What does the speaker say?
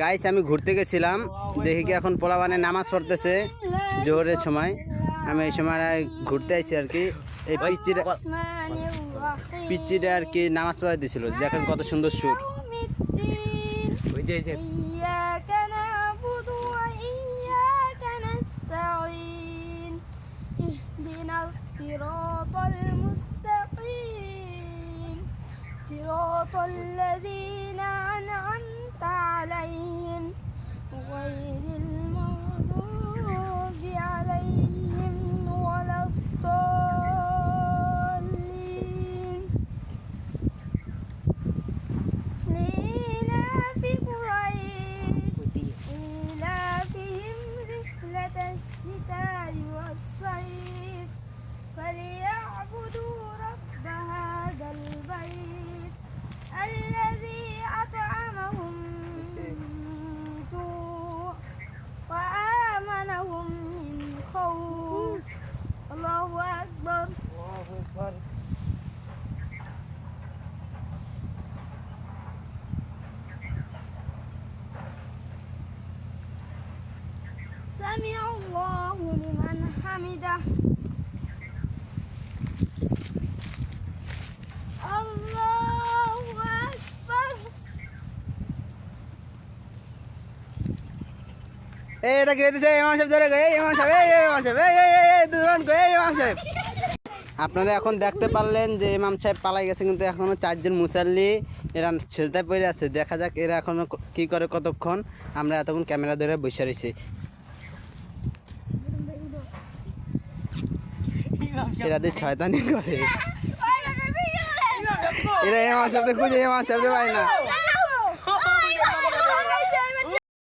Guys আমি ঘুরতে গেছিলাম, দেখি কি এখন পোলাবানে নামাজ পড়তেছে জোহরের সময়। আমি এই সময় ঘুরতে আইছি আর কি। এই পিচ্চিটা আর কি নামাজ পড়াই দিছিল, দেখেন কত সুন্দর সুর। صراط الذين أنعمت عليهم غير المغضوب عليهم ولا الضالين لإيلاف قريش إيلافهم رحلة الشتاء والصيف فليعبدوا رب هذا البيت الذي أطعمهم من جوع وآمنهم من خوف الله أكبر سمع الله لمن حمده الله أكبر এটা কি হইতেছে? ইমাম সাহেব ধরে গো, এই ইমাম সাহেব, এই ইমাম সাহেব, এই দুজন গো, এই ইমাম সাহেব। আপনারা এখন দেখতে পারলেন যে ইমাম সাহেব পালাই গেছে, কিন্তু এখনো 4 জন মুসাল্লি এরা সেজদায় পড়ে আছে। দেখা যাক এরা এখনো কি করে কতক্ষণ। আমরা এতক্ষণ ক্যামেরা ধরে বসে রয়েছি। এরা দিয়ে শয়তানি করে, এরা ইমাম সাহেবকে খুঁজে ইমাম সাহেবকে পায় না।